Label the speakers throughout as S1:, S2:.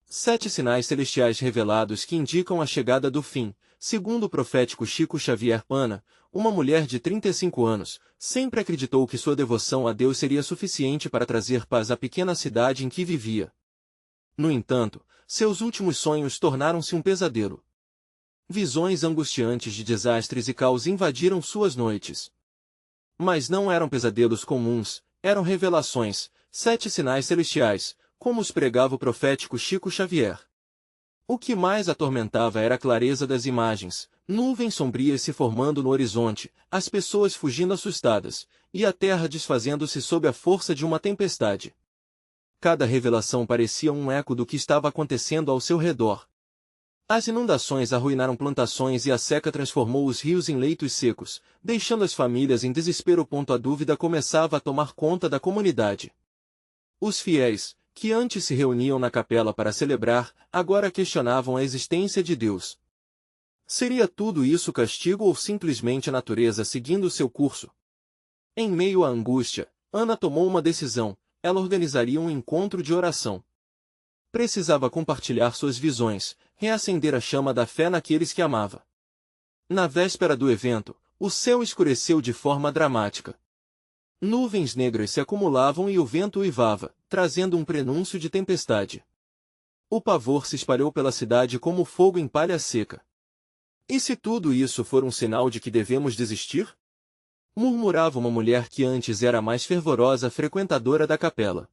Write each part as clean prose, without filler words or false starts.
S1: 7 sinais celestiais revelados que indicam a chegada do fim. Segundo o profético Chico Xavier, Ana, uma mulher de 35 anos, sempre acreditou que sua devoção a Deus seria suficiente para trazer paz à pequena cidade em que vivia. No entanto, seus últimos sonhos tornaram-se um pesadelo. Visões angustiantes de desastres e caos invadiram suas noites. Mas não eram pesadelos comuns, eram revelações, 7 sinais celestiais, como os pregava o profético Chico Xavier. O que mais atormentava era a clareza das imagens, nuvens sombrias se formando no horizonte, as pessoas fugindo assustadas, e a terra desfazendo-se sob a força de uma tempestade. Cada revelação parecia um eco do que estava acontecendo ao seu redor. As inundações arruinaram plantações e a seca transformou os rios em leitos secos, deixando as famílias em desespero. A dúvida começava a tomar conta da comunidade. Os fiéis, que antes se reuniam na capela para celebrar, agora questionavam a existência de Deus. Seria tudo isso castigo ou simplesmente a natureza seguindo seu curso? Em meio à angústia, Ana tomou uma decisão: ela organizaria um encontro de oração. Precisava compartilhar suas visões, reacender a chama da fé naqueles que amava. Na véspera do evento, o céu escureceu de forma dramática. Nuvens negras se acumulavam e o vento uivava, trazendo um prenúncio de tempestade. O pavor se espalhou pela cidade como fogo em palha seca. E se tudo isso for um sinal de que devemos desistir? Murmurava uma mulher que antes era a mais fervorosa frequentadora da capela.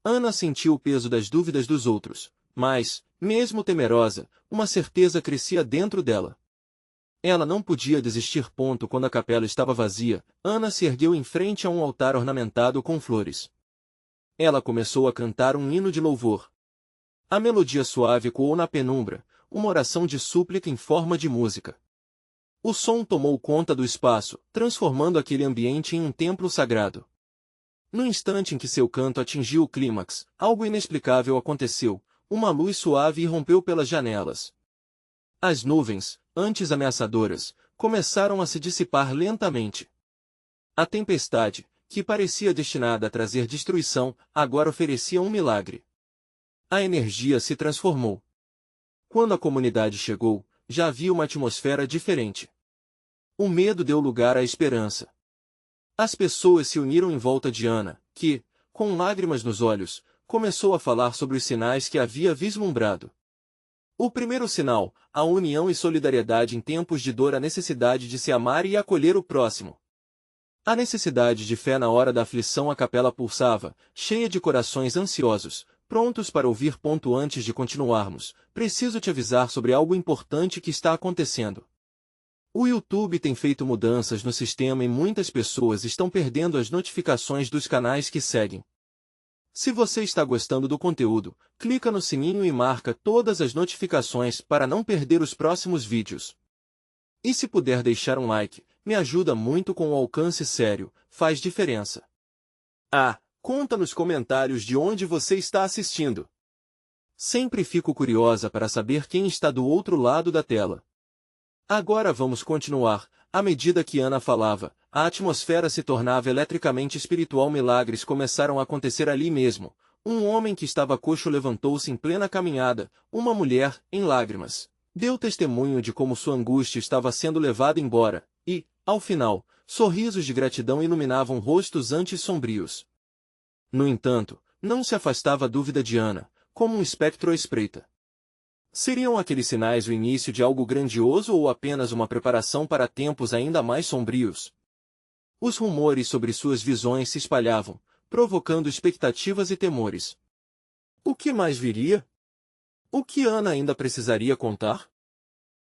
S1: Ana sentiu o peso das dúvidas dos outros, mas, mesmo temerosa, uma certeza crescia dentro dela. Ela não podia desistir. Quando a capela estava vazia, Ana se ergueu em frente a um altar ornamentado com flores. Ela começou a cantar um hino de louvor. A melodia suave ecoou na penumbra, uma oração de súplica em forma de música. O som tomou conta do espaço, transformando aquele ambiente em um templo sagrado. No instante em que seu canto atingiu o clímax, algo inexplicável aconteceu. Uma luz suave irrompeu pelas janelas. As nuvens, antes ameaçadoras, começaram a se dissipar lentamente. A tempestade, que parecia destinada a trazer destruição, agora oferecia um milagre. A energia se transformou. Quando a comunidade chegou, já havia uma atmosfera diferente. O medo deu lugar à esperança. As pessoas se uniram em volta de Ana, que, com lágrimas nos olhos, começou a falar sobre os sinais que havia vislumbrado. O primeiro sinal, a união e solidariedade em tempos de dor, a necessidade de se amar e acolher o próximo. A necessidade de fé na hora da aflição. A capela pulsava, cheia de corações ansiosos, prontos para ouvir. Antes de continuarmos, preciso te avisar sobre algo importante que está acontecendo. O YouTube tem feito mudanças no sistema e muitas pessoas estão perdendo as notificações dos canais que seguem. Se você está gostando do conteúdo, clica no sininho e marca todas as notificações para não perder os próximos vídeos. E se puder deixar um like, me ajuda muito. Com o alcance sério, faz diferença. Conta nos comentários de onde você está assistindo. Sempre fico curiosa para saber quem está do outro lado da tela. Agora vamos continuar. À medida que Ana falava, a atmosfera se tornava eletricamente espiritual. Milagres começaram a acontecer ali mesmo. Um homem que estava coxo levantou-se em plena caminhada. Uma mulher, em lágrimas, deu testemunho de como sua angústia estava sendo levada embora, e, ao final, sorrisos de gratidão iluminavam rostos antes sombrios. No entanto, não se afastava a dúvida de Ana, como um espectro à espreita. Seriam aqueles sinais o início de algo grandioso ou apenas uma preparação para tempos ainda mais sombrios? Os rumores sobre suas visões se espalhavam, provocando expectativas e temores. O que mais viria? O que Ana ainda precisaria contar?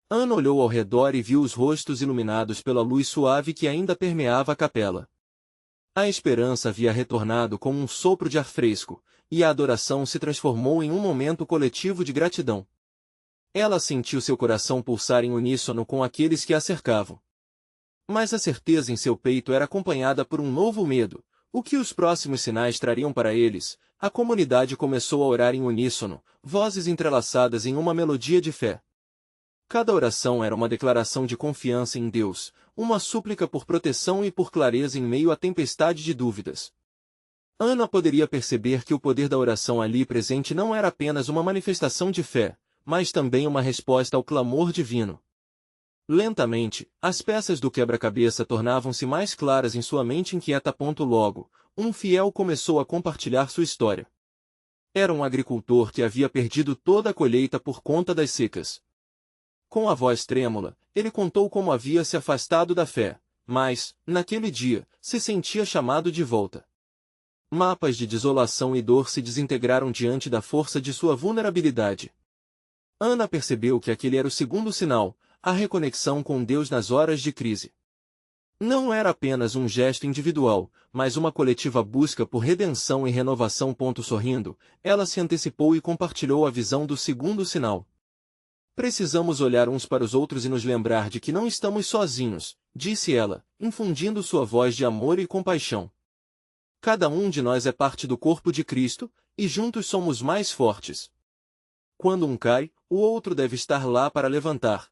S1: Ana olhou ao redor e viu os rostos iluminados pela luz suave que ainda permeava a capela. A esperança havia retornado como um sopro de ar fresco, e a adoração se transformou em um momento coletivo de gratidão. Ela sentiu seu coração pulsar em uníssono com aqueles que a cercavam. Mas a certeza em seu peito era acompanhada por um novo medo. O que os próximos sinais trariam para eles? A comunidade começou a orar em uníssono, vozes entrelaçadas em uma melodia de fé. Cada oração era uma declaração de confiança em Deus, uma súplica por proteção e por clareza em meio à tempestade de dúvidas. Ana poderia perceber que o poder da oração ali presente não era apenas uma manifestação de fé, mas também uma resposta ao clamor divino. Lentamente, as peças do quebra-cabeça tornavam-se mais claras em sua mente inquieta. Logo, um fiel começou a compartilhar sua história. Era um agricultor que havia perdido toda a colheita por conta das secas. Com a voz trêmula, ele contou como havia se afastado da fé, mas, naquele dia, se sentia chamado de volta. Mapas de desolação e dor se desintegraram diante da força de sua vulnerabilidade. Ana percebeu que aquele era o segundo sinal, a reconexão com Deus nas horas de crise. Não era apenas um gesto individual, mas uma coletiva busca por redenção e renovação. Sorrindo, ela se antecipou e compartilhou a visão do segundo sinal. Precisamos olhar uns para os outros e nos lembrar de que não estamos sozinhos, disse ela, infundindo sua voz de amor e compaixão. Cada um de nós é parte do corpo de Cristo, e juntos somos mais fortes. Quando um cai, o outro deve estar lá para levantar.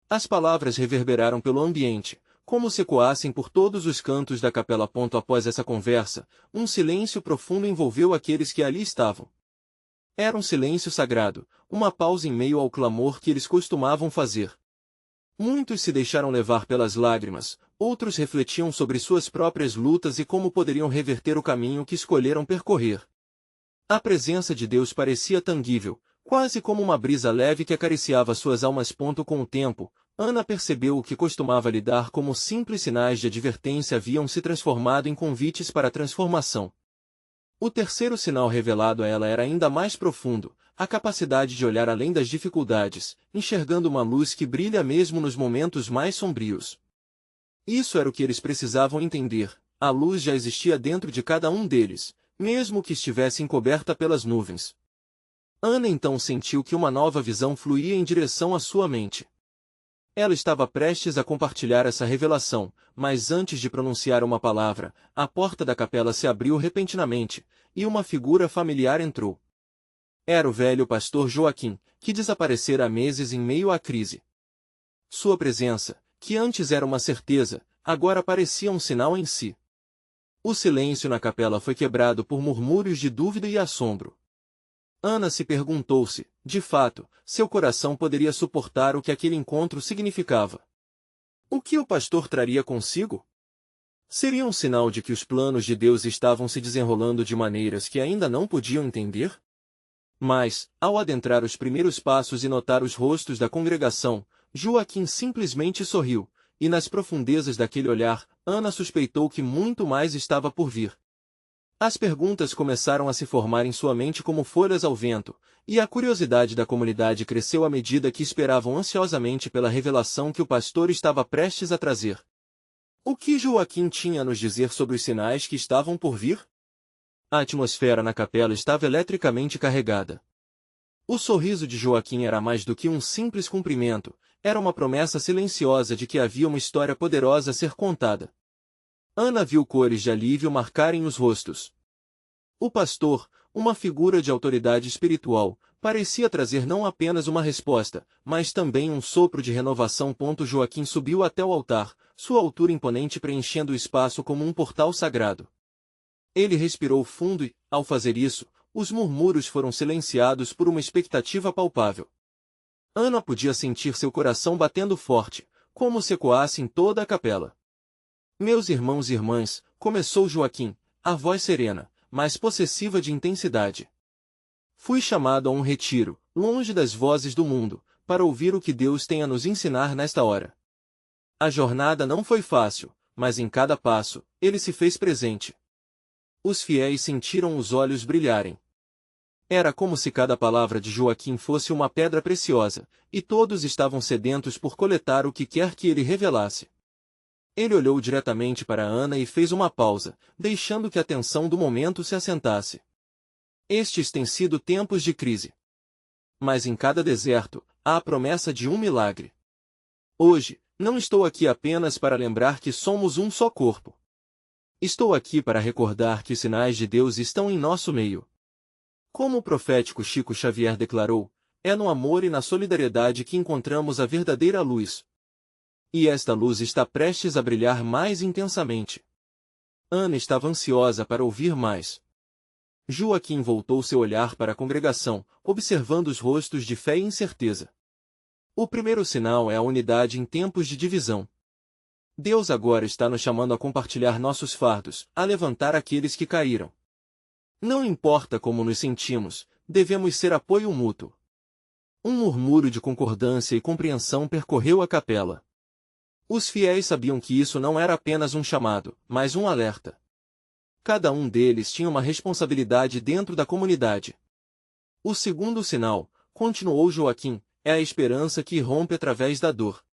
S1: As palavras reverberaram pelo ambiente, como se ecoassem por todos os cantos da capela. Após essa conversa, um silêncio profundo envolveu aqueles que ali estavam. Era um silêncio sagrado, uma pausa em meio ao clamor que eles costumavam fazer. Muitos se deixaram levar pelas lágrimas, outros refletiam sobre suas próprias lutas e como poderiam reverter o caminho que escolheram percorrer. A presença de Deus parecia tangível, quase como uma brisa leve que acariciava suas almas. Com o tempo, Ana percebeu o que costumava lidar como simples sinais de advertência haviam se transformado em convites para a transformação. O terceiro sinal revelado a ela era ainda mais profundo, a capacidade de olhar além das dificuldades, enxergando uma luz que brilha mesmo nos momentos mais sombrios. Isso era o que eles precisavam entender, a luz já existia dentro de cada um deles, mesmo que estivesse encoberta pelas nuvens. Ana então sentiu que uma nova visão fluía em direção à sua mente. Ela estava prestes a compartilhar essa revelação, mas antes de pronunciar uma palavra, a porta da capela se abriu repentinamente, e uma figura familiar entrou. Era o velho pastor Joaquim, que desaparecera há meses em meio à crise. Sua presença, que antes era uma certeza, agora parecia um sinal em si. O silêncio na capela foi quebrado por murmúrios de dúvida e assombro. Ana se perguntou-se, de fato, seu coração poderia suportar o que aquele encontro significava. O que o pastor traria consigo? Seria um sinal de que os planos de Deus estavam se desenrolando de maneiras que ainda não podiam entender? Mas, ao adentrar os primeiros passos e notar os rostos da congregação, Joaquim simplesmente sorriu, e nas profundezas daquele olhar, Ana suspeitou que muito mais estava por vir. As perguntas começaram a se formar em sua mente como folhas ao vento, e a curiosidade da comunidade cresceu à medida que esperavam ansiosamente pela revelação que o pastor estava prestes a trazer. O que Joaquim tinha a nos dizer sobre os sinais que estavam por vir? A atmosfera na capela estava eletricamente carregada. O sorriso de Joaquim era mais do que um simples cumprimento, era uma promessa silenciosa de que havia uma história poderosa a ser contada. Ana viu cores de alívio marcarem os rostos. O pastor, uma figura de autoridade espiritual, parecia trazer não apenas uma resposta, mas também um sopro de renovação. Joaquim subiu até o altar, sua altura imponente preenchendo o espaço como um portal sagrado. Ele respirou fundo e, ao fazer isso, os murmúrios foram silenciados por uma expectativa palpável. Ana podia sentir seu coração batendo forte, como se ecoasse em toda a capela. Meus irmãos e irmãs, começou Joaquim, a voz serena, mas possessiva de intensidade. Fui chamado a um retiro, longe das vozes do mundo, para ouvir o que Deus tem a nos ensinar nesta hora. A jornada não foi fácil, mas em cada passo, ele se fez presente. Os fiéis sentiram os olhos brilharem. Era como se cada palavra de Joaquim fosse uma pedra preciosa, e todos estavam sedentos por coletar o que quer que ele revelasse. Ele olhou diretamente para Ana e fez uma pausa, deixando que a tensão do momento se assentasse. Estes têm sido tempos de crise. Mas em cada deserto, há a promessa de um milagre. Hoje, não estou aqui apenas para lembrar que somos um só corpo. Estou aqui para recordar que os sinais de Deus estão em nosso meio. Como o profético Chico Xavier declarou, é no amor e na solidariedade que encontramos a verdadeira luz. E esta luz está prestes a brilhar mais intensamente. Ana estava ansiosa para ouvir mais. Joaquim voltou seu olhar para a congregação, observando os rostos de fé e incerteza. O primeiro sinal é a unidade em tempos de divisão. Deus agora está nos chamando a compartilhar nossos fardos, a levantar aqueles que caíram. Não importa como nos sentimos, devemos ser apoio mútuo. Um murmúrio de concordância e compreensão percorreu a capela. Os fiéis sabiam que isso não era apenas um chamado, mas um alerta. Cada um deles tinha uma responsabilidade dentro da comunidade. O segundo sinal, continuou Joaquim, é a esperança que irrompe através da dor.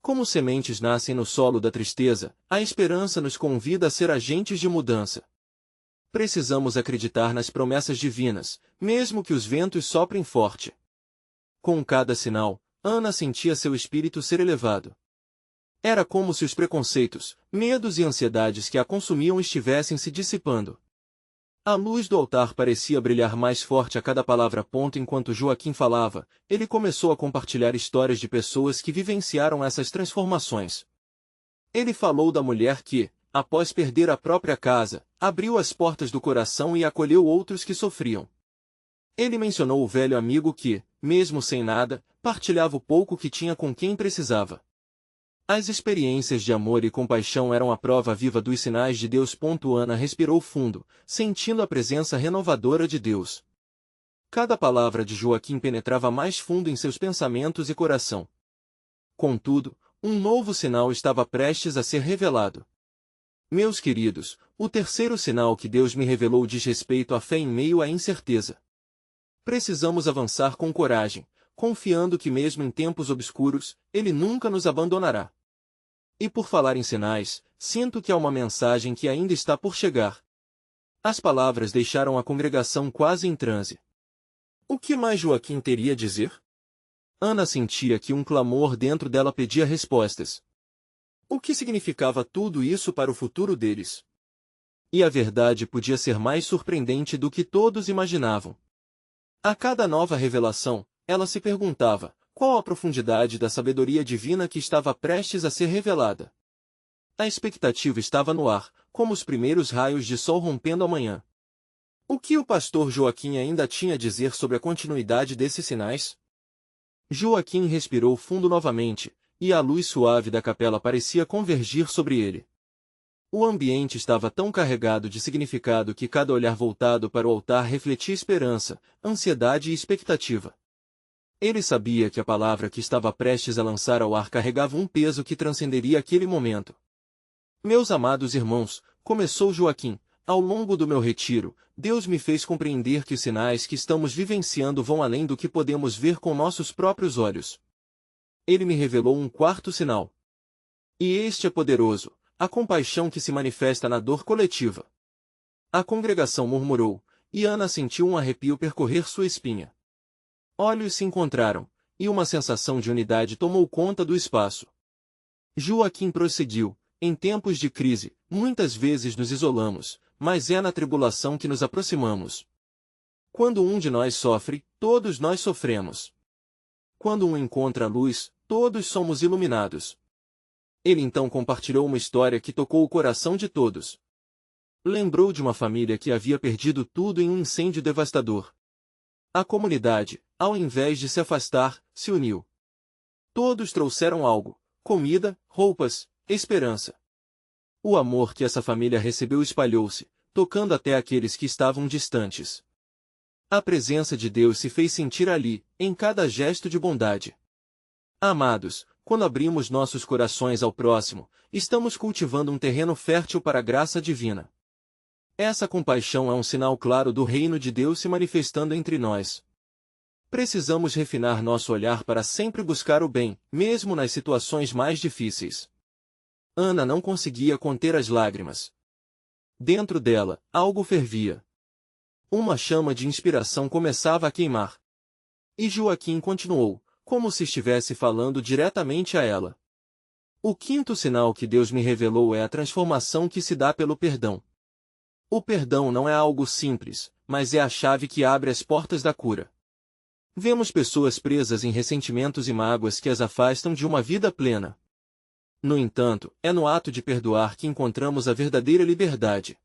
S1: Como sementes nascem no solo da tristeza, a esperança nos convida a ser agentes de mudança. Precisamos acreditar nas promessas divinas, mesmo que os ventos soprem forte. Com cada sinal, Ana sentia seu espírito ser elevado. Era como se os preconceitos, medos e ansiedades que a consumiam estivessem se dissipando. A luz do altar parecia brilhar mais forte a cada palavra. Enquanto Joaquim falava, ele começou a compartilhar histórias de pessoas que vivenciaram essas transformações. Ele falou da mulher que, após perder a própria casa, abriu as portas do coração e acolheu outros que sofriam. Ele mencionou o velho amigo que, mesmo sem nada, partilhava o pouco que tinha com quem precisava. As experiências de amor e compaixão eram a prova viva dos sinais de Deus. Ana respirou fundo, sentindo a presença renovadora de Deus. Cada palavra de Joaquim penetrava mais fundo em seus pensamentos e coração. Contudo, um novo sinal estava prestes a ser revelado. Meus queridos, o terceiro sinal que Deus me revelou diz respeito à fé em meio à incerteza. Precisamos avançar com coragem, confiando que mesmo em tempos obscuros, Ele nunca nos abandonará. E por falar em sinais, sinto que há uma mensagem que ainda está por chegar. As palavras deixaram a congregação quase em transe. O que mais Joaquim teria a dizer? Ana sentia que um clamor dentro dela pedia respostas. O que significava tudo isso para o futuro deles? E a verdade podia ser mais surpreendente do que todos imaginavam. A cada nova revelação, ela se perguntava, qual a profundidade da sabedoria divina que estava prestes a ser revelada? A expectativa estava no ar, como os primeiros raios de sol rompendo a manhã. O que o pastor Joaquim ainda tinha a dizer sobre a continuidade desses sinais? Joaquim respirou fundo novamente, e a luz suave da capela parecia convergir sobre ele. O ambiente estava tão carregado de significado que cada olhar voltado para o altar refletia esperança, ansiedade e expectativa. Ele sabia que a palavra que estava prestes a lançar ao ar carregava um peso que transcenderia aquele momento. Meus amados irmãos, começou Joaquim, ao longo do meu retiro, Deus me fez compreender que os sinais que estamos vivenciando vão além do que podemos ver com nossos próprios olhos. Ele me revelou um quarto sinal. E este é poderoso, a compaixão que se manifesta na dor coletiva. A congregação murmurou, e Ana sentiu um arrepio percorrer sua espinha. Olhos se encontraram, e uma sensação de unidade tomou conta do espaço. Joaquim prosseguiu, em tempos de crise, muitas vezes nos isolamos, mas é na tribulação que nos aproximamos. Quando um de nós sofre, todos nós sofremos. Quando um encontra a luz, todos somos iluminados. Ele então compartilhou uma história que tocou o coração de todos. Lembrou de uma família que havia perdido tudo em um incêndio devastador. A comunidade, ao invés de se afastar, se uniu. Todos trouxeram algo: comida, roupas, esperança. O amor que essa família recebeu espalhou-se, tocando até aqueles que estavam distantes. A presença de Deus se fez sentir ali, em cada gesto de bondade. Amados, quando abrimos nossos corações ao próximo, estamos cultivando um terreno fértil para a graça divina. Essa compaixão é um sinal claro do reino de Deus se manifestando entre nós. Precisamos refinar nosso olhar para sempre buscar o bem, mesmo nas situações mais difíceis. Ana não conseguia conter as lágrimas. Dentro dela, algo fervia. Uma chama de inspiração começava a queimar. E Joaquim continuou, como se estivesse falando diretamente a ela. O quinto sinal que Deus me revelou é a transformação que se dá pelo perdão. O perdão não é algo simples, mas é a chave que abre as portas da cura. Vemos pessoas presas em ressentimentos e mágoas que as afastam de uma vida plena. No entanto, é no ato de perdoar que encontramos a verdadeira liberdade.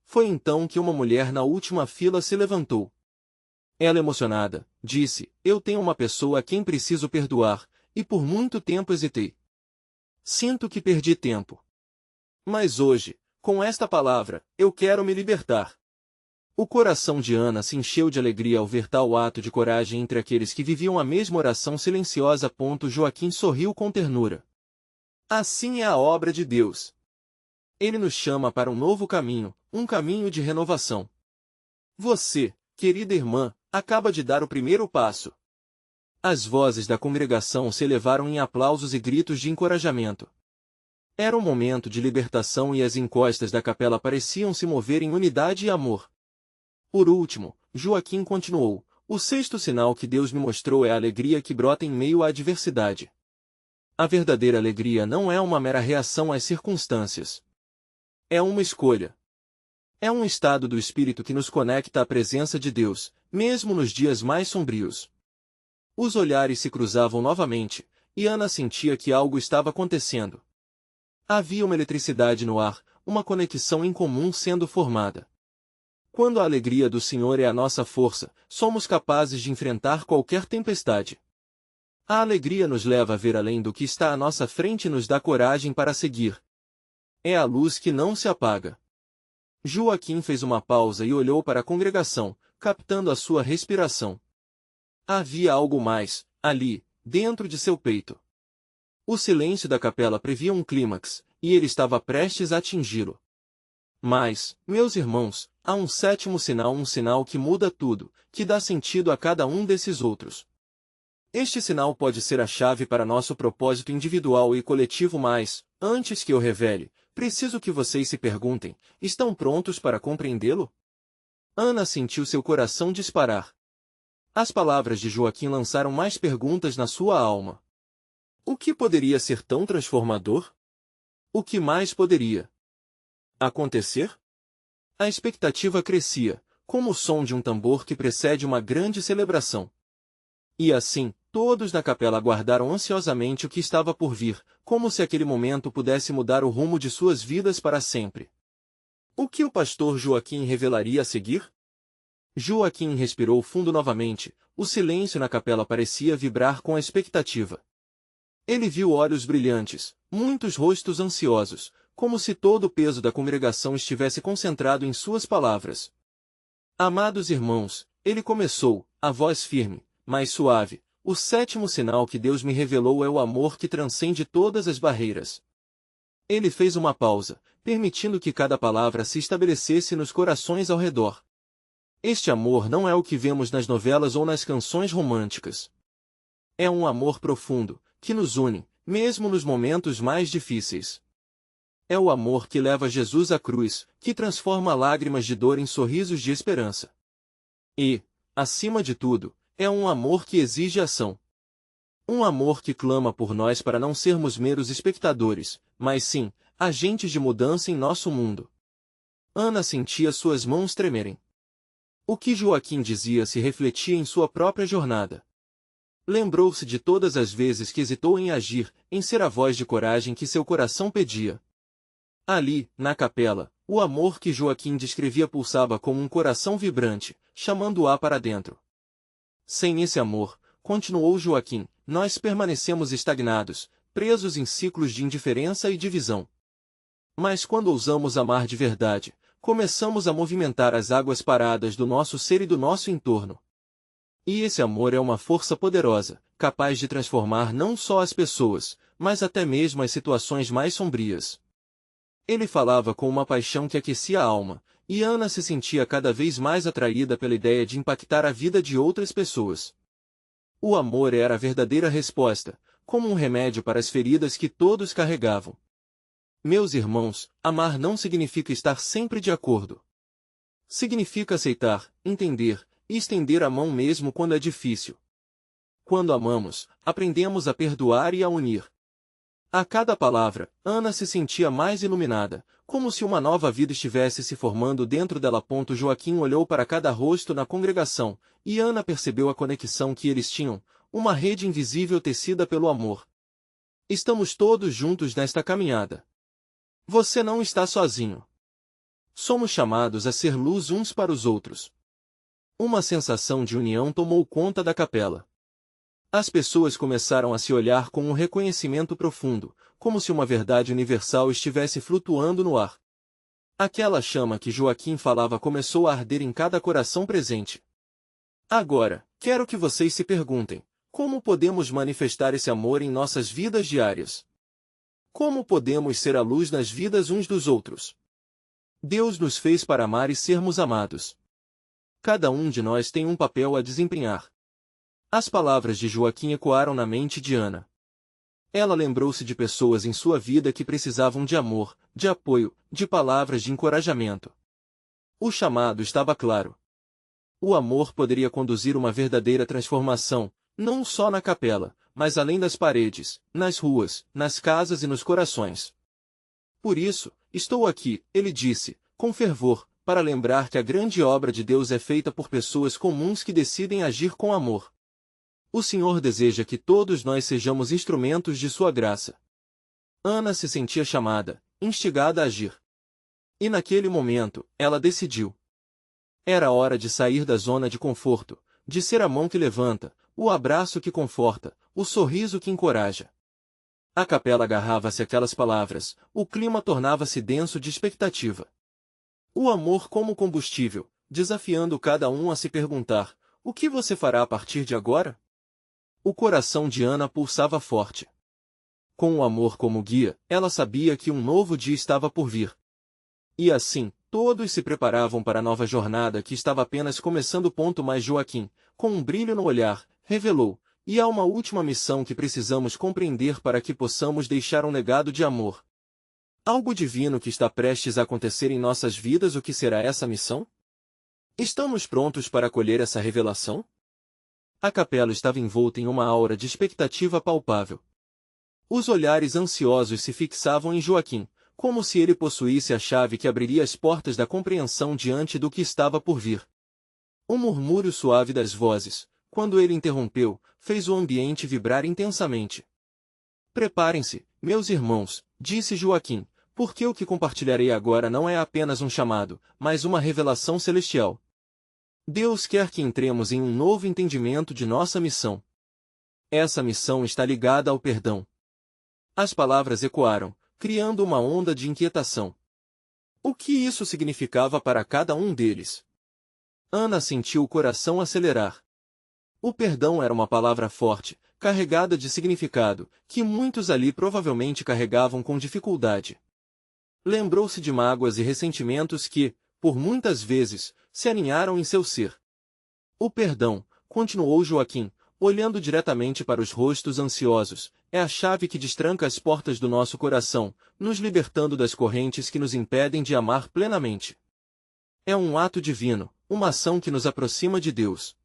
S1: Foi então que uma mulher na última fila se levantou. Ela, emocionada, disse: "Eu tenho uma pessoa a quem preciso perdoar, e por muito tempo hesitei. Sinto que perdi tempo. Mas hoje, com esta palavra, eu quero me libertar." O coração de Ana se encheu de alegria ao ver tal ato de coragem entre aqueles que viviam a mesma oração silenciosa. Joaquim sorriu com ternura. Assim é a obra de Deus. Ele nos chama para um novo caminho, um caminho de renovação. Você, querida irmã, acaba de dar o primeiro passo. As vozes da congregação se elevaram em aplausos e gritos de encorajamento. Era um momento de libertação e as encostas da capela pareciam se mover em unidade e amor. Por último, Joaquim continuou: "O sexto sinal que Deus me mostrou é a alegria que brota em meio à adversidade. A verdadeira alegria não é uma mera reação às circunstâncias. É uma escolha. É um estado do espírito que nos conecta à presença de Deus, mesmo nos dias mais sombrios." Os olhares se cruzavam novamente, e Ana sentia que algo estava acontecendo. Havia uma eletricidade no ar, uma conexão incomum sendo formada. Quando a alegria do Senhor é a nossa força, somos capazes de enfrentar qualquer tempestade. A alegria nos leva a ver além do que está à nossa frente e nos dá coragem para seguir. É a luz que não se apaga. Joaquim fez uma pausa e olhou para a congregação, captando a sua respiração. Havia algo mais, ali, dentro de seu peito. O silêncio da capela previa um clímax, e ele estava prestes a atingi-lo. Mas, meus irmãos, há um sétimo sinal, um sinal que muda tudo, que dá sentido a cada um desses outros. Este sinal pode ser a chave para nosso propósito individual e coletivo, mas, antes que eu revele, preciso que vocês se perguntem: estão prontos para compreendê-lo? Ana sentiu seu coração disparar. As palavras de Joaquim lançaram mais perguntas na sua alma. O que poderia ser tão transformador? O que mais poderia acontecer? A expectativa crescia, como o som de um tambor que precede uma grande celebração. E assim, todos na capela aguardaram ansiosamente o que estava por vir, como se aquele momento pudesse mudar o rumo de suas vidas para sempre. O que o pastor Joaquim revelaria a seguir? Joaquim respirou fundo novamente, o silêncio na capela parecia vibrar com a expectativa. Ele viu olhos brilhantes, muitos rostos ansiosos, como se todo o peso da congregação estivesse concentrado em suas palavras. Amados irmãos, ele começou, a voz firme, mas suave: o sétimo sinal que Deus me revelou é o amor que transcende todas as barreiras. Ele fez uma pausa, permitindo que cada palavra se estabelecesse nos corações ao redor. Este amor não é o que vemos nas novelas ou nas canções românticas. É um amor profundo, que nos une, mesmo nos momentos mais difíceis. É o amor que leva Jesus à cruz, que transforma lágrimas de dor em sorrisos de esperança. E, acima de tudo, é um amor que exige ação. Um amor que clama por nós para não sermos meros espectadores, mas sim, agentes de mudança em nosso mundo. Ana sentia suas mãos tremerem. O que Joaquim dizia se refletia em sua própria jornada. Lembrou-se de todas as vezes que hesitou em agir, em ser a voz de coragem que seu coração pedia. Ali, na capela, o amor que Joaquim descrevia pulsava como um coração vibrante, chamando-a para dentro. Sem esse amor, continuou Joaquim, nós permanecemos estagnados, presos em ciclos de indiferença e divisão. Mas quando ousamos amar de verdade, começamos a movimentar as águas paradas do nosso ser e do nosso entorno. E esse amor é uma força poderosa, capaz de transformar não só as pessoas, mas até mesmo as situações mais sombrias. Ele falava com uma paixão que aquecia a alma, e Ana se sentia cada vez mais atraída pela ideia de impactar a vida de outras pessoas. O amor era a verdadeira resposta, como um remédio para as feridas que todos carregavam. Meus irmãos, amar não significa estar sempre de acordo. Significa aceitar, entender e estender a mão mesmo quando é difícil. Quando amamos, aprendemos a perdoar e a unir. A cada palavra, Ana se sentia mais iluminada, como se uma nova vida estivesse se formando dentro dela. Joaquim olhou para cada rosto na congregação, e Ana percebeu a conexão que eles tinham, uma rede invisível tecida pelo amor. Estamos todos juntos nesta caminhada. Você não está sozinho. Somos chamados a ser luz uns para os outros. Uma sensação de união tomou conta da capela. As pessoas começaram a se olhar com um reconhecimento profundo, como se uma verdade universal estivesse flutuando no ar. Aquela chama que Joaquim falava começou a arder em cada coração presente. Agora, quero que vocês se perguntem: como podemos manifestar esse amor em nossas vidas diárias? Como podemos ser a luz nas vidas uns dos outros? Deus nos fez para amar e sermos amados. Cada um de nós tem um papel a desempenhar. As palavras de Joaquim ecoaram na mente de Ana. Ela lembrou-se de pessoas em sua vida que precisavam de amor, de apoio, de palavras de encorajamento. O chamado estava claro. O amor poderia conduzir uma verdadeira transformação, não só na capela, mas além das paredes, nas ruas, nas casas e nos corações. Por isso, estou aqui, ele disse, com fervor, para lembrar que a grande obra de Deus é feita por pessoas comuns que decidem agir com amor. O Senhor deseja que todos nós sejamos instrumentos de sua graça. Ana se sentia chamada, instigada a agir. E naquele momento, ela decidiu. Era hora de sair da zona de conforto, de ser a mão que levanta, o abraço que conforta, o sorriso que encoraja. A capela agarrava-se àquelas palavras, o clima tornava-se denso de expectativa. O amor como combustível, desafiando cada um a se perguntar: o que você fará a partir de agora? O coração de Ana pulsava forte. Com o amor como guia, ela sabia que um novo dia estava por vir. E assim, todos se preparavam para a nova jornada que estava apenas começando. Mas Joaquim, com um brilho no olhar, revelou: e há uma última missão que precisamos compreender para que possamos deixar um legado de amor. Algo divino que está prestes a acontecer em nossas vidas. O que será essa missão? Estamos prontos para acolher essa revelação? A capela estava envolta em uma aura de expectativa palpável. Os olhares ansiosos se fixavam em Joaquim, como se ele possuísse a chave que abriria as portas da compreensão diante do que estava por vir. Um murmúrio suave das vozes, quando ele interrompeu, fez o ambiente vibrar intensamente. Preparem-se, meus irmãos, disse Joaquim, porque o que compartilharei agora não é apenas um chamado, mas uma revelação celestial. Deus quer que entremos em um novo entendimento de nossa missão. Essa missão está ligada ao perdão. As palavras ecoaram, criando uma onda de inquietação. O que isso significava para cada um deles? Ana sentiu o coração acelerar. O perdão era uma palavra forte, carregada de significado, que muitos ali provavelmente carregavam com dificuldade. Lembrou-se de mágoas e ressentimentos que, por muitas vezes, se aninharam em seu ser. O perdão, continuou Joaquim, olhando diretamente para os rostos ansiosos, é a chave que destranca as portas do nosso coração, nos libertando das correntes que nos impedem de amar plenamente. É um ato divino, uma ação que nos aproxima de Deus.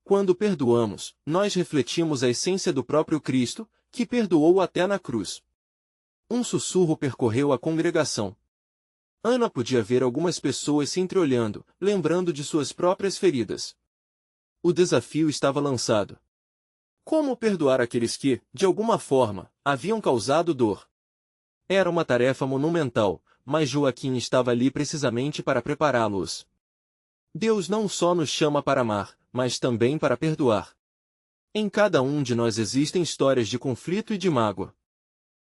S1: Quando perdoamos, nós refletimos a essência do próprio Cristo, que perdoou até na cruz. Um sussurro percorreu a congregação. Ana podia ver algumas pessoas se entreolhando, lembrando de suas próprias feridas. O desafio estava lançado. Como perdoar aqueles que, de alguma forma, haviam causado dor? Era uma tarefa monumental, mas Joaquim estava ali precisamente para prepará-los. Deus não só nos chama para amar, mas também para perdoar. Em cada um de nós existem histórias de conflito e de mágoa.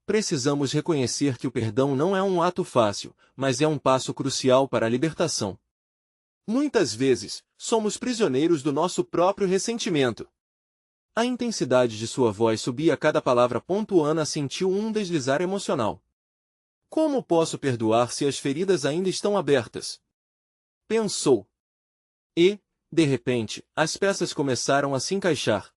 S1: Precisamos reconhecer que o perdão não é um ato fácil, mas é um passo crucial para a libertação. Muitas vezes, somos prisioneiros do nosso próprio ressentimento. A intensidade de sua voz subia a cada palavra. Ana sentiu um deslizar emocional. Como posso perdoar se as feridas ainda estão abertas? Pensou. E, de repente, as peças começaram a se encaixar.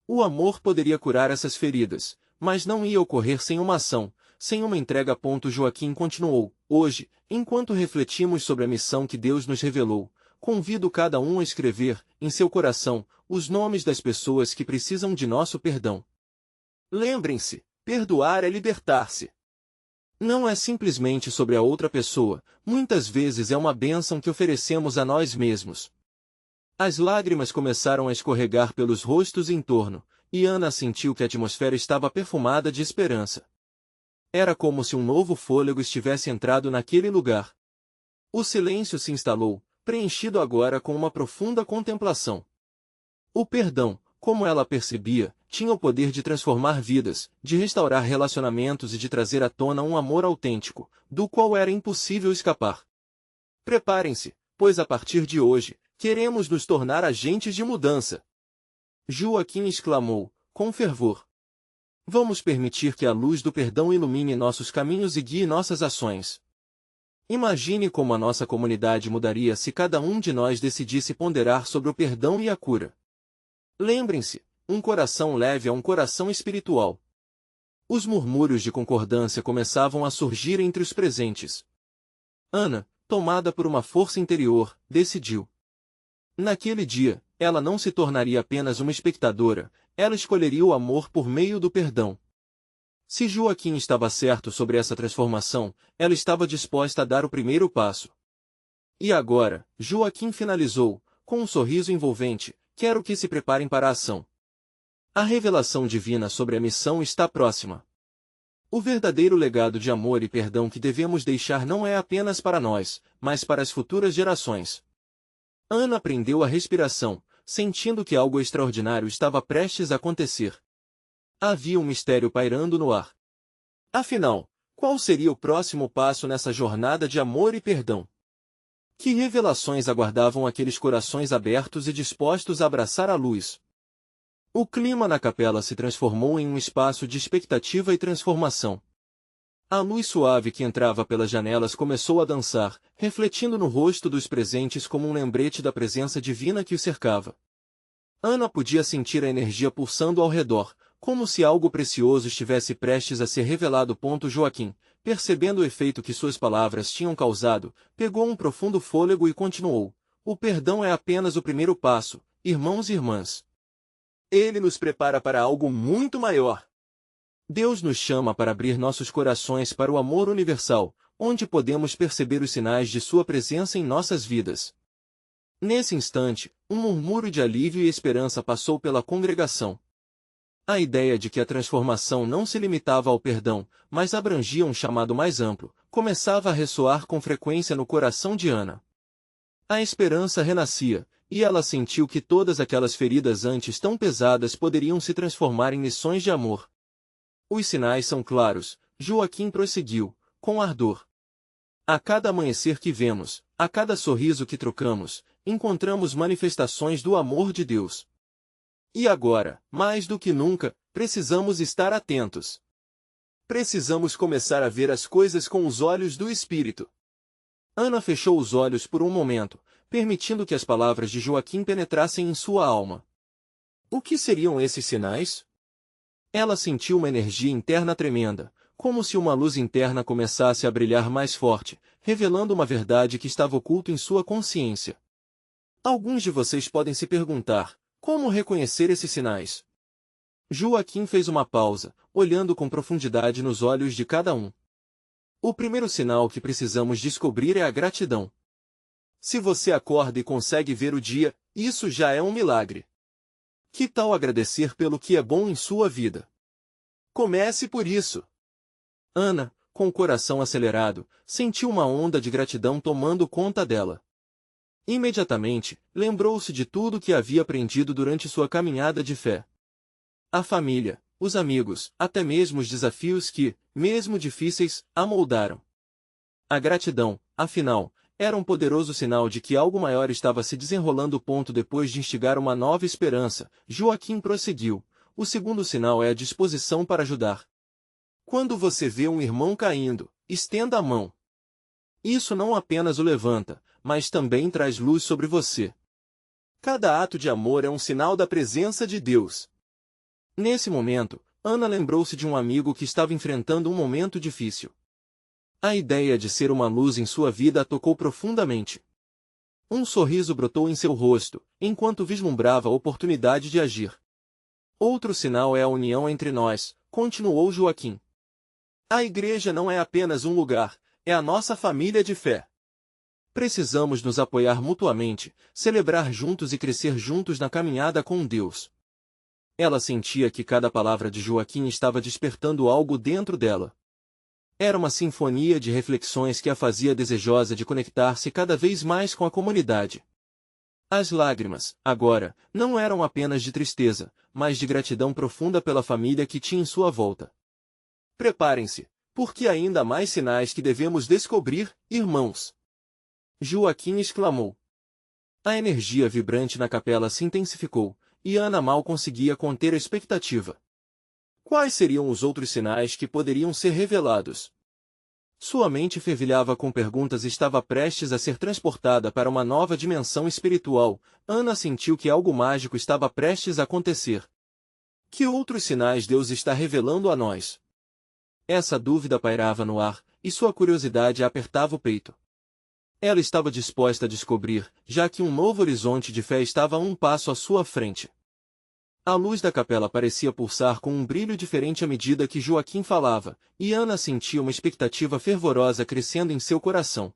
S1: O amor poderia curar essas feridas, mas não ia ocorrer sem uma ação, sem uma entrega. Joaquim continuou: hoje, enquanto refletimos sobre a missão que Deus nos revelou, convido cada um a escrever, em seu coração, os nomes das pessoas que precisam de nosso perdão. Lembrem-se, perdoar é libertar-se. Não é simplesmente sobre a outra pessoa, muitas vezes é uma bênção que oferecemos a nós mesmos. As lágrimas começaram a escorregar pelos rostos em torno, E Ana sentiu que a atmosfera estava perfumada de esperança. Era como se um novo fôlego estivesse entrado naquele lugar. O silêncio se instalou, preenchido agora com uma profunda contemplação. O perdão, como ela percebia, tinha o poder de transformar vidas, de restaurar relacionamentos e de trazer à tona um amor autêntico, do qual era impossível escapar. Preparem-se, pois a partir de hoje, queremos nos tornar agentes de mudança. Joaquim exclamou, com fervor. Vamos permitir que a luz do perdão ilumine nossos caminhos e guie nossas ações. Imagine como a nossa comunidade mudaria se cada um de nós decidisse ponderar sobre o perdão e a cura. Lembrem-se, um coração leve é um coração espiritual. Os murmúrios de concordância começavam a surgir entre os presentes. Ana, tomada por uma força interior, decidiu. Naquele dia, ela não se tornaria apenas uma espectadora, ela escolheria o amor por meio do perdão. Se Joaquim estava certo sobre essa transformação, ela estava disposta a dar o primeiro passo. E agora, Joaquim finalizou, com um sorriso envolvente, quero que se preparem para a ação. A revelação divina sobre a missão está próxima. O verdadeiro legado de amor e perdão que devemos deixar não é apenas para nós, mas para as futuras gerações. Ana prendeu a respiração, sentindo que algo extraordinário estava prestes a acontecer. Havia um mistério pairando no ar. Afinal, qual seria o próximo passo nessa jornada de amor e perdão? Que revelações aguardavam aqueles corações abertos e dispostos a abraçar a luz? O clima na capela se transformou em um espaço de expectativa e transformação. A luz suave que entrava pelas janelas começou a dançar, refletindo no rosto dos presentes como um lembrete da presença divina que os cercava. Ana podia sentir a energia pulsando ao redor, como se algo precioso estivesse prestes a ser revelado. Joaquim, percebendo o efeito que suas palavras tinham causado, pegou um profundo fôlego e continuou. O perdão é apenas o primeiro passo, irmãos e irmãs. Ele nos prepara para algo muito maior. Deus nos chama para abrir nossos corações para o amor universal, onde podemos perceber os sinais de sua presença em nossas vidas. Nesse instante, um murmúrio de alívio e esperança passou pela congregação. A ideia de que a transformação não se limitava ao perdão, mas abrangia um chamado mais amplo, começava a ressoar com frequência no coração de Ana. A esperança renascia, e ela sentiu que todas aquelas feridas antes tão pesadas poderiam se transformar em lições de amor. Os sinais são claros, Joaquim prosseguiu, com ardor. A cada amanhecer que vemos, a cada sorriso que trocamos, encontramos manifestações do amor de Deus. E agora, mais do que nunca, precisamos estar atentos. Precisamos começar a ver as coisas com os olhos do Espírito. Ana fechou os olhos por um momento, permitindo que as palavras de Joaquim penetrassem em sua alma. O que seriam esses sinais? Ela sentiu uma energia interna tremenda, como se uma luz interna começasse a brilhar mais forte, revelando uma verdade que estava oculta em sua consciência. Alguns de vocês podem se perguntar, como reconhecer esses sinais? Joaquim fez uma pausa, olhando com profundidade nos olhos de cada um. O primeiro sinal que precisamos descobrir é a gratidão. Se você acorda e consegue ver o dia, isso já é um milagre. Que tal agradecer pelo que é bom em sua vida? Comece por isso. Ana, com o coração acelerado, sentiu uma onda de gratidão tomando conta dela. Imediatamente, lembrou-se de tudo que havia aprendido durante sua caminhada de fé. A família, os amigos, até mesmo os desafios que, mesmo difíceis, a moldaram. A gratidão, afinal, era um poderoso sinal de que algo maior estava se desenrolando. Depois de instigar uma nova esperança, Joaquim prosseguiu. O segundo sinal é a disposição para ajudar. Quando você vê um irmão caindo, estenda a mão. Isso não apenas o levanta, mas também traz luz sobre você. Cada ato de amor é um sinal da presença de Deus. Nesse momento, Ana lembrou-se de um amigo que estava enfrentando um momento difícil. A ideia de ser uma luz em sua vida a tocou profundamente. Um sorriso brotou em seu rosto, enquanto vislumbrava a oportunidade de agir. Outro sinal é a união entre nós, continuou Joaquim. A igreja não é apenas um lugar, é a nossa família de fé. Precisamos nos apoiar mutuamente, celebrar juntos e crescer juntos na caminhada com Deus. Ela sentia que cada palavra de Joaquim estava despertando algo dentro dela. Era uma sinfonia de reflexões que a fazia desejosa de conectar-se cada vez mais com a comunidade. As lágrimas, agora, não eram apenas de tristeza, mas de gratidão profunda pela família que tinha em sua volta. Preparem-se, porque há ainda mais sinais que devemos descobrir, irmãos. Joaquim exclamou. A energia vibrante na capela se intensificou, e Ana mal conseguia conter a expectativa. Quais seriam os outros sinais que poderiam ser revelados? Sua mente fervilhava com perguntas e estava prestes a ser transportada para uma nova dimensão espiritual. Ana sentiu que algo mágico estava prestes a acontecer. Que outros sinais Deus está revelando a nós? Essa dúvida pairava no ar, e sua curiosidade apertava o peito. Ela estava disposta a descobrir, já que um novo horizonte de fé estava a um passo à sua frente. A luz da capela parecia pulsar com um brilho diferente à medida que Joaquim falava, e Ana sentia uma expectativa fervorosa crescendo em seu coração.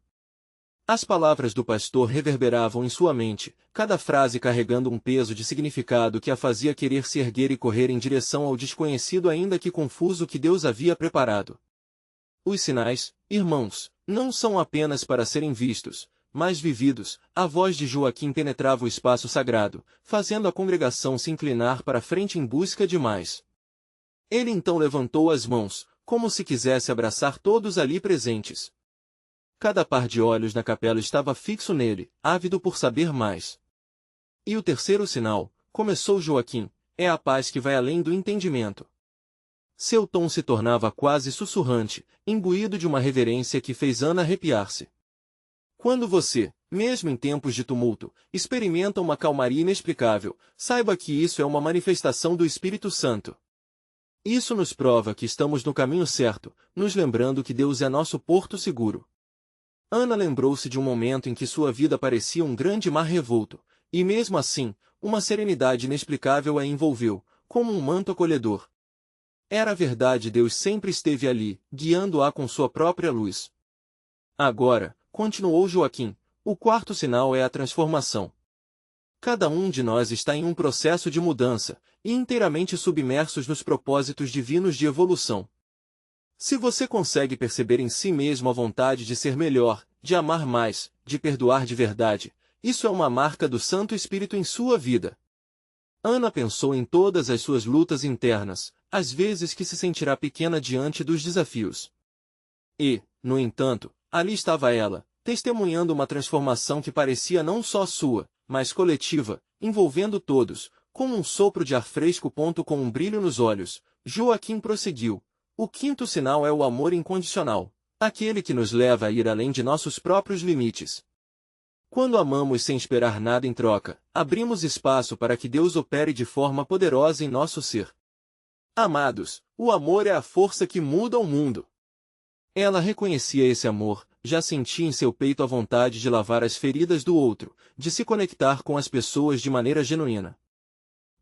S1: As palavras do pastor reverberavam em sua mente, cada frase carregando um peso de significado que a fazia querer se erguer e correr em direção ao desconhecido ainda que confuso que Deus havia preparado. Os sinais, irmãos, não são apenas para serem vistos, mas vividos. A voz de Joaquim penetrava o espaço sagrado, fazendo a congregação se inclinar para frente em busca de mais. Ele então levantou as mãos, como se quisesse abraçar todos ali presentes. Cada par de olhos na capela estava fixo nele, ávido por saber mais. E o terceiro sinal, começou Joaquim, é a paz que vai além do entendimento. Seu tom se tornava quase sussurrante, imbuído de uma reverência que fez Ana arrepiar-se. Quando você, mesmo em tempos de tumulto, experimenta uma calmaria inexplicável, saiba que isso é uma manifestação do Espírito Santo. Isso nos prova que estamos no caminho certo, nos lembrando que Deus é nosso porto seguro. Ana lembrou-se de um momento em que sua vida parecia um grande mar revolto, e mesmo assim, uma serenidade inexplicável a envolveu, como um manto acolhedor. Era verdade, Deus sempre esteve ali, guiando-a com sua própria luz. Agora, continuou Joaquim, o quarto sinal é a transformação. Cada um de nós está em um processo de mudança, e inteiramente submersos nos propósitos divinos de evolução. Se você consegue perceber em si mesmo a vontade de ser melhor, de amar mais, de perdoar de verdade, isso é uma marca do Santo Espírito em sua vida. Ana pensou em todas as suas lutas internas, às vezes que se sentirá pequena diante dos desafios. E, no entanto, ali estava ela, testemunhando uma transformação que parecia não só sua, mas coletiva, envolvendo todos, como um sopro de ar fresco. Com um brilho nos olhos, Joaquim prosseguiu. O quinto sinal é o amor incondicional, aquele que nos leva a ir além de nossos próprios limites. Quando amamos sem esperar nada em troca, abrimos espaço para que Deus opere de forma poderosa em nosso ser. Amados, o amor é a força que muda o mundo. Ela reconhecia esse amor, já sentia em seu peito a vontade de lavar as feridas do outro, de se conectar com as pessoas de maneira genuína.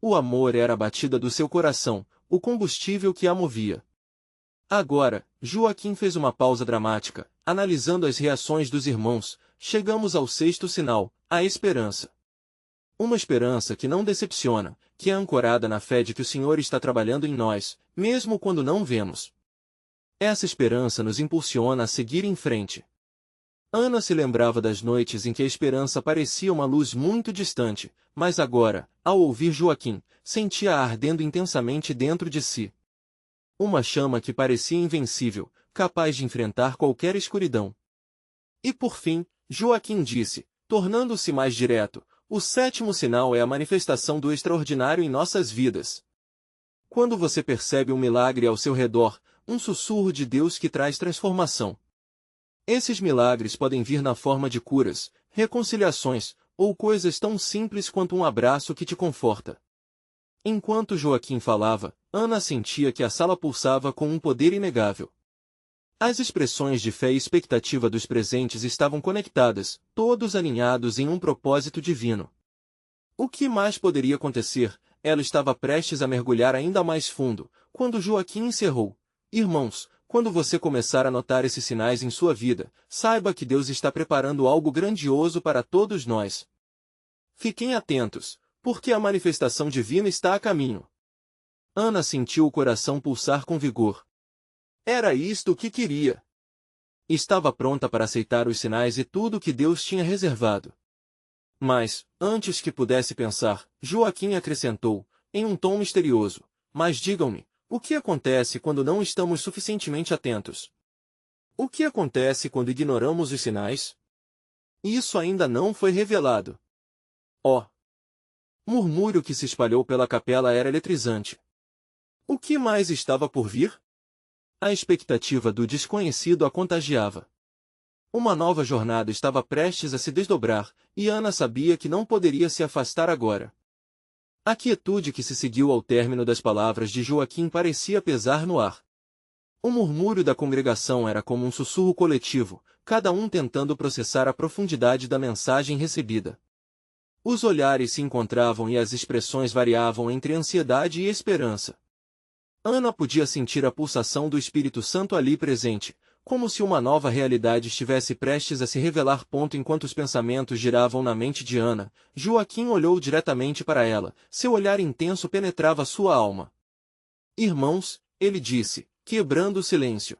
S1: O amor era a batida do seu coração, o combustível que a movia. Agora, Joaquim fez uma pausa dramática, analisando as reações dos irmãos. Chegamos ao sexto sinal, a esperança. Uma esperança que não decepciona, que é ancorada na fé de que o Senhor está trabalhando em nós, mesmo quando não vemos. Essa esperança nos impulsiona a seguir em frente. Ana se lembrava das noites em que a esperança parecia uma luz muito distante, mas agora, ao ouvir Joaquim, sentia-a ardendo intensamente dentro de si. Uma chama que parecia invencível, capaz de enfrentar qualquer escuridão. E por fim, Joaquim disse, tornando-se mais direto, o sétimo sinal é a manifestação do extraordinário em nossas vidas. Quando você percebe um milagre ao seu redor, um sussurro de Deus que traz transformação. Esses milagres podem vir na forma de curas, reconciliações, ou coisas tão simples quanto um abraço que te conforta. Enquanto Joaquim falava, Ana sentia que a sala pulsava com um poder inegável. As expressões de fé e expectativa dos presentes estavam conectadas, todos alinhados em um propósito divino. O que mais poderia acontecer? Ela estava prestes a mergulhar ainda mais fundo, quando Joaquim encerrou. Irmãos, quando você começar a notar esses sinais em sua vida, saiba que Deus está preparando algo grandioso para todos nós. Fiquem atentos, porque a manifestação divina está a caminho. Ana sentiu o coração pulsar com vigor. Era isto o que queria. Estava pronta para aceitar os sinais e tudo o que Deus tinha reservado. Mas, antes que pudesse pensar, Joaquim acrescentou, em um tom misterioso, mas digam-me, o que acontece quando não estamos suficientemente atentos? O que acontece quando ignoramos os sinais? Isso ainda não foi revelado. Oh! O murmúrio que se espalhou pela capela era eletrizante. O que mais estava por vir? A expectativa do desconhecido a contagiava. Uma nova jornada estava prestes a se desdobrar, e Ana sabia que não poderia se afastar agora. A quietude que se seguiu ao término das palavras de Joaquim parecia pesar no ar. O murmúrio da congregação era como um sussurro coletivo, cada um tentando processar a profundidade da mensagem recebida. Os olhares se encontravam e as expressões variavam entre ansiedade e esperança. Ana podia sentir a pulsação do Espírito Santo ali presente, como se uma nova realidade estivesse prestes a se revelar. Enquanto os pensamentos giravam na mente de Ana, Joaquim olhou diretamente para ela, seu olhar intenso penetrava sua alma. Irmãos, ele disse, quebrando o silêncio.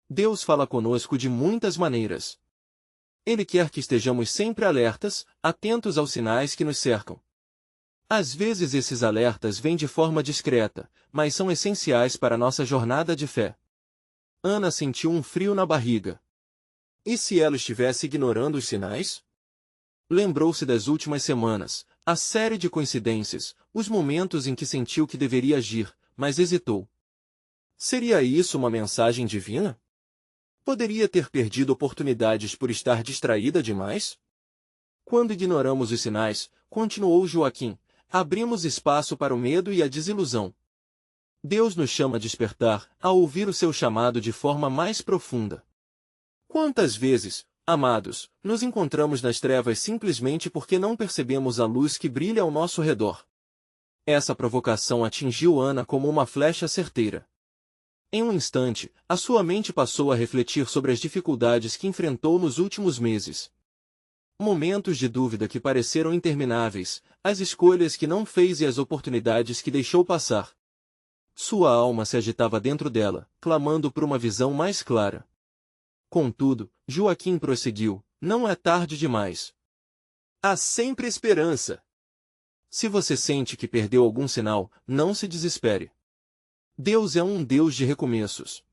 S1: Deus fala conosco de muitas maneiras. Ele quer que estejamos sempre alertas, atentos aos sinais que nos cercam. Às vezes esses alertas vêm de forma discreta, mas são essenciais para nossa jornada de fé. Ana sentiu um frio na barriga. E se ela estivesse ignorando os sinais? Lembrou-se das últimas semanas, a série de coincidências, os momentos em que sentiu que deveria agir, mas hesitou. Seria isso uma mensagem divina? Poderia ter perdido oportunidades por estar distraída demais? Quando ignoramos os sinais, continuou Joaquim, abrimos espaço para o medo e a desilusão. Deus nos chama a despertar, a ouvir o seu chamado de forma mais profunda. Quantas vezes, amados, nos encontramos nas trevas simplesmente porque não percebemos a luz que brilha ao nosso redor? Essa provocação atingiu Ana como uma flecha certeira. Em um instante, a sua mente passou a refletir sobre as dificuldades que enfrentou nos últimos meses. Momentos de dúvida que pareceram intermináveis, as escolhas que não fez e as oportunidades que deixou passar. Sua alma se agitava dentro dela, clamando por uma visão mais clara. Contudo, Joaquim prosseguiu, não é tarde demais. Há sempre esperança. Se você sente que perdeu algum sinal, não se desespere. Deus é um Deus de recomeços.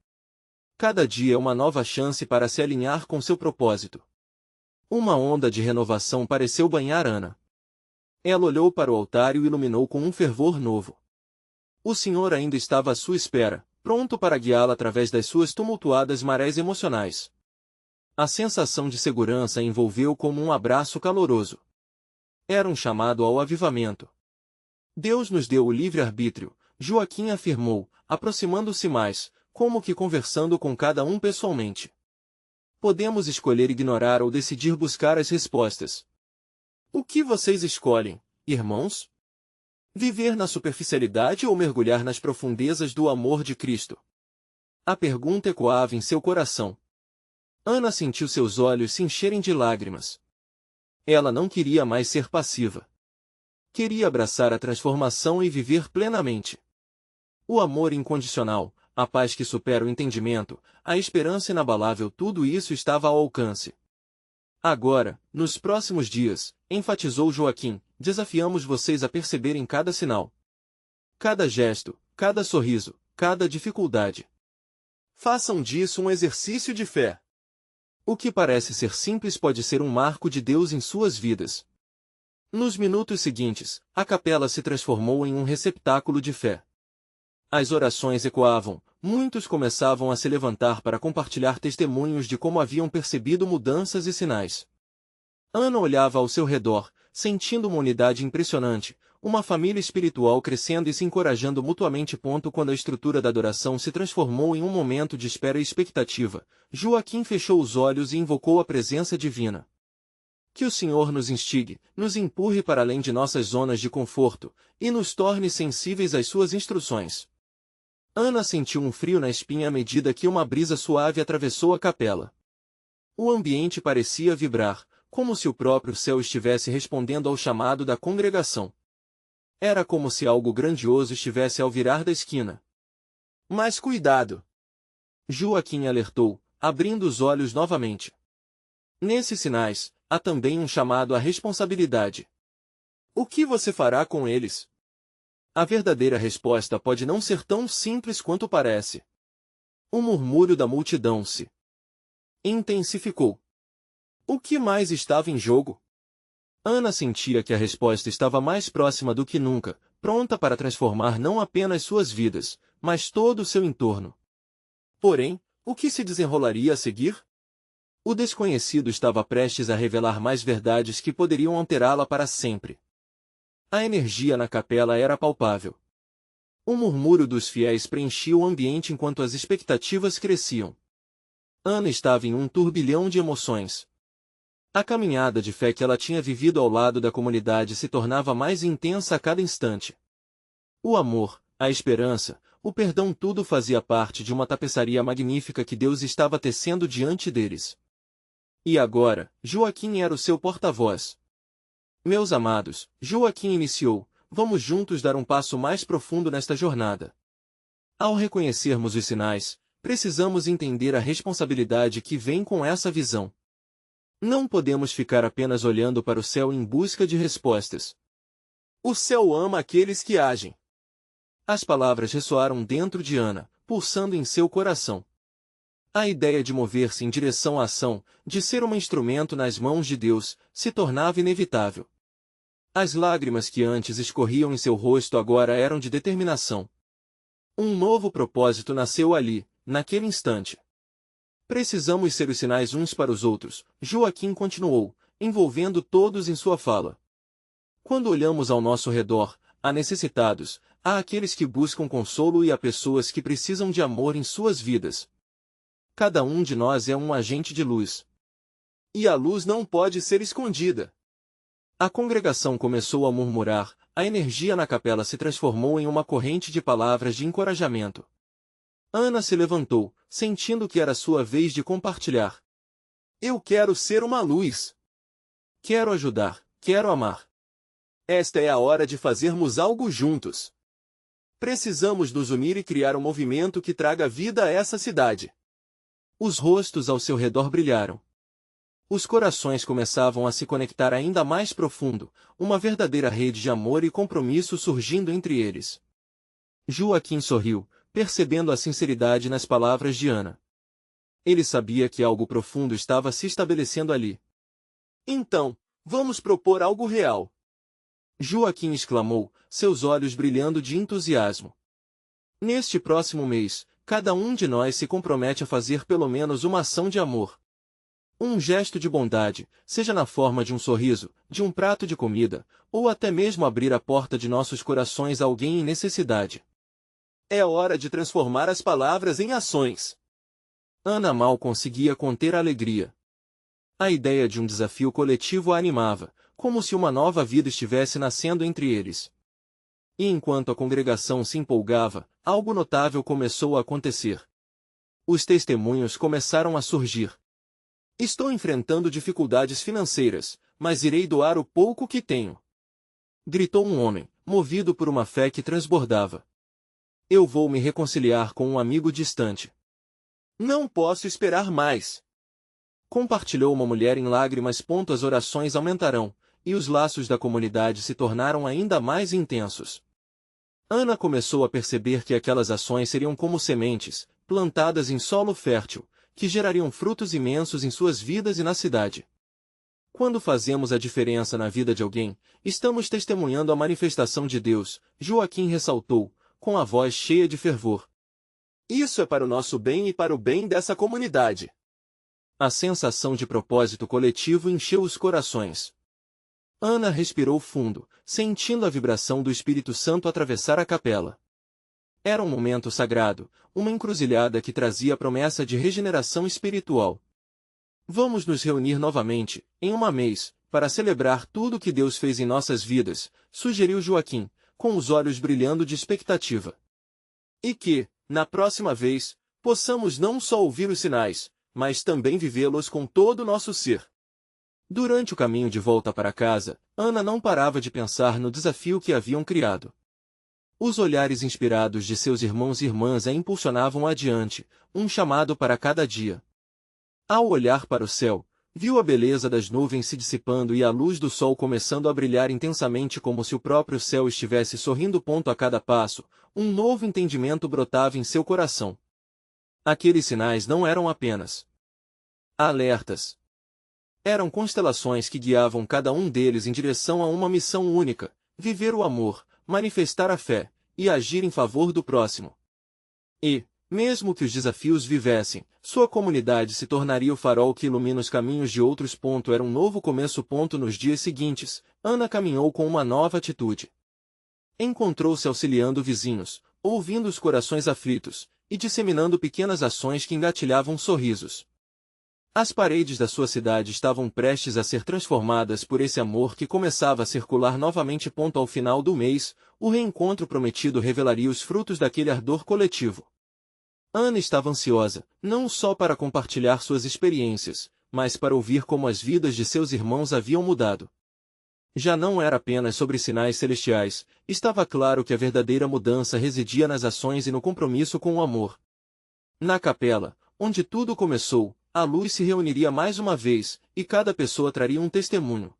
S1: Cada dia é uma nova chance para se alinhar com seu propósito. Uma onda de renovação pareceu banhar Ana. Ela olhou para o altar e o iluminou com um fervor novo. O Senhor ainda estava à sua espera, pronto para guiá-la através das suas tumultuadas marés emocionais. A sensação de segurança a envolveu como um abraço caloroso. Era um chamado ao avivamento. Deus nos deu o livre-arbítrio, Joaquim afirmou, aproximando-se mais, como que conversando com cada um pessoalmente. Podemos escolher ignorar ou decidir buscar as respostas. O que vocês escolhem, irmãos? Viver na superficialidade ou mergulhar nas profundezas do amor de Cristo? A pergunta ecoava em seu coração. Ana sentiu seus olhos se encherem de lágrimas. Ela não queria mais ser passiva. Queria abraçar a transformação e viver plenamente. O amor incondicional, a paz que supera o entendimento, a esperança inabalável, tudo isso estava ao alcance. Agora, nos próximos dias, enfatizou Joaquim, desafiamos vocês a perceberem cada sinal. Cada gesto, cada sorriso, cada dificuldade. Façam disso um exercício de fé. O que parece ser simples pode ser um marco de Deus em suas vidas. Nos minutos seguintes, a capela se transformou em um receptáculo de fé. As orações ecoavam, muitos começavam a se levantar para compartilhar testemunhos de como haviam percebido mudanças e sinais. Ana olhava ao seu redor, sentindo uma unidade impressionante, uma família espiritual crescendo e se encorajando mutuamente. Quando a estrutura da adoração se transformou em um momento de espera e expectativa, Joaquim fechou os olhos e invocou a presença divina. Que o Senhor nos instigue, nos empurre para além de nossas zonas de conforto, e nos torne sensíveis às suas instruções. Ana sentiu um frio na espinha à medida que uma brisa suave atravessou a capela. O ambiente parecia vibrar, como se o próprio céu estivesse respondendo ao chamado da congregação. Era como se algo grandioso estivesse ao virar da esquina. Mas cuidado! Joaquim alertou, abrindo os olhos novamente. Nesses sinais, há também um chamado à responsabilidade. O que você fará com eles? A verdadeira resposta pode não ser tão simples quanto parece. O murmúrio da multidão se intensificou. O que mais estava em jogo? Ana sentia que a resposta estava mais próxima do que nunca, pronta para transformar não apenas suas vidas, mas todo o seu entorno. Porém, o que se desenrolaria a seguir? O desconhecido estava prestes a revelar mais verdades que poderiam alterá-la para sempre. A energia na capela era palpável. O murmúrio dos fiéis preenchia o ambiente enquanto as expectativas cresciam. Ana estava em um turbilhão de emoções. A caminhada de fé que ela tinha vivido ao lado da comunidade se tornava mais intensa a cada instante. O amor, a esperança, o perdão, tudo fazia parte de uma tapeçaria magnífica que Deus estava tecendo diante deles. E agora, Joaquim era o seu porta-voz. Meus amados, Joaquim iniciou, vamos juntos dar um passo mais profundo nesta jornada. Ao reconhecermos os sinais, precisamos entender a responsabilidade que vem com essa visão. Não podemos ficar apenas olhando para o céu em busca de respostas. O céu ama aqueles que agem. As palavras ressoaram dentro de Ana, pulsando em seu coração. A ideia de mover-se em direção à ação, de ser um instrumento nas mãos de Deus, se tornava inevitável. As lágrimas que antes escorriam em seu rosto agora eram de determinação. Um novo propósito nasceu ali, naquele instante. Precisamos ser os sinais uns para os outros, Joaquim continuou, envolvendo todos em sua fala. Quando olhamos ao nosso redor, há necessitados, há aqueles que buscam consolo e há pessoas que precisam de amor em suas vidas. Cada um de nós é um agente de luz. E a luz não pode ser escondida. A congregação começou a murmurar, a energia na capela se transformou em uma corrente de palavras de encorajamento. Ana se levantou, sentindo que era sua vez de compartilhar. Eu quero ser uma luz. Quero ajudar, quero amar. Esta é a hora de fazermos algo juntos. Precisamos nos unir e criar um movimento que traga vida a essa cidade. Os rostos ao seu redor brilharam. Os corações começavam a se conectar ainda mais profundo, uma verdadeira rede de amor e compromisso surgindo entre eles. Joaquim sorriu, percebendo a sinceridade nas palavras de Ana. Ele sabia que algo profundo estava se estabelecendo ali. Então, vamos propor algo real. Joaquim exclamou, seus olhos brilhando de entusiasmo. Neste próximo mês, cada um de nós se compromete a fazer pelo menos uma ação de amor. Um gesto de bondade, seja na forma de um sorriso, de um prato de comida, ou até mesmo abrir a porta de nossos corações a alguém em necessidade. É hora de transformar as palavras em ações. Ana mal conseguia conter a alegria. A ideia de um desafio coletivo a animava, como se uma nova vida estivesse nascendo entre eles. E enquanto a congregação se empolgava, algo notável começou a acontecer. Os testemunhos começaram a surgir. Estou enfrentando dificuldades financeiras, mas irei doar o pouco que tenho. Gritou um homem, movido por uma fé que transbordava. Eu vou me reconciliar com um amigo distante. Não posso esperar mais. Compartilhou uma mulher em lágrimas. As orações aumentarão, e os laços da comunidade se tornaram ainda mais intensos. Ana começou a perceber que aquelas ações seriam como sementes, plantadas em solo fértil, que gerariam frutos imensos em suas vidas e na cidade. Quando fazemos a diferença na vida de alguém, estamos testemunhando a manifestação de Deus, Joaquim ressaltou, com a voz cheia de fervor. Isso é para o nosso bem e para o bem dessa comunidade. A sensação de propósito coletivo encheu os corações. Ana respirou fundo, sentindo a vibração do Espírito Santo atravessar a capela. Era um momento sagrado, uma encruzilhada que trazia a promessa de regeneração espiritual. Vamos nos reunir novamente, em um mês, para celebrar tudo o que Deus fez em nossas vidas, sugeriu Joaquim, com os olhos brilhando de expectativa. E que, na próxima vez, possamos não só ouvir os sinais, mas também vivê-los com todo o nosso ser. Durante o caminho de volta para casa, Ana não parava de pensar no desafio que haviam criado. Os olhares inspirados de seus irmãos e irmãs a impulsionavam adiante, um chamado para cada dia. Ao olhar para o céu, viu a beleza das nuvens se dissipando e a luz do sol começando a brilhar intensamente como se o próprio céu estivesse sorrindo. A cada passo, um novo entendimento brotava em seu coração. Aqueles sinais não eram apenas alertas. Eram constelações que guiavam cada um deles em direção a uma missão única: viver o amor, manifestar a fé e agir em favor do próximo. E, mesmo que os desafios vivessem, sua comunidade se tornaria o farol que ilumina os caminhos de outros. Era um novo começo. Nos dias seguintes, Ana caminhou com uma nova atitude. Encontrou-se auxiliando vizinhos, ouvindo os corações aflitos, e disseminando pequenas ações que engatilhavam sorrisos. As paredes da sua cidade estavam prestes a ser transformadas por esse amor que começava a circular novamente. Ao final do mês, o reencontro prometido revelaria os frutos daquele ardor coletivo. Ana estava ansiosa, não só para compartilhar suas experiências, mas para ouvir como as vidas de seus irmãos haviam mudado. Já não era apenas sobre sinais celestiais, estava claro que a verdadeira mudança residia nas ações e no compromisso com o amor. Na capela, onde tudo começou, a luz se reuniria mais uma vez, e cada pessoa traria um testemunho.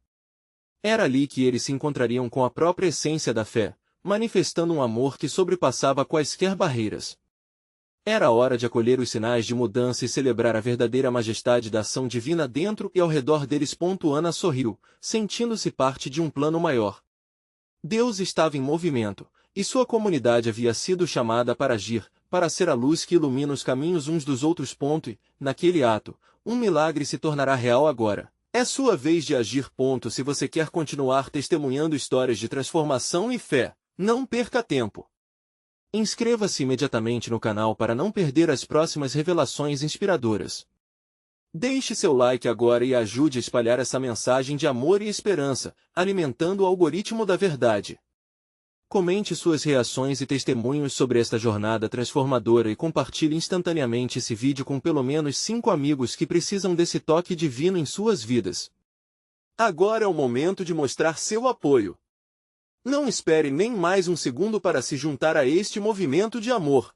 S1: Era ali que eles se encontrariam com a própria essência da fé, manifestando um amor que sobrepassava quaisquer barreiras. Era hora de acolher os sinais de mudança e celebrar a verdadeira majestade da ação divina dentro e ao redor deles. Ana sorriu, sentindo-se parte de um plano maior. Deus estava em movimento, e sua comunidade havia sido chamada para agir, para ser a luz que ilumina os caminhos uns dos outros. E, naquele ato, um milagre se tornará real agora. É sua vez de agir. Se você quer continuar testemunhando histórias de transformação e fé, não perca tempo. Inscreva-se imediatamente no canal para não perder as próximas revelações inspiradoras. Deixe seu like agora e ajude a espalhar essa mensagem de amor e esperança, alimentando o algoritmo da verdade. Comente suas reações e testemunhos sobre esta jornada transformadora e compartilhe instantaneamente esse vídeo com pelo menos 5 amigos que precisam desse toque divino em suas vidas. Agora é o momento de mostrar seu apoio. Não espere nem mais um segundo para se juntar a este movimento de amor.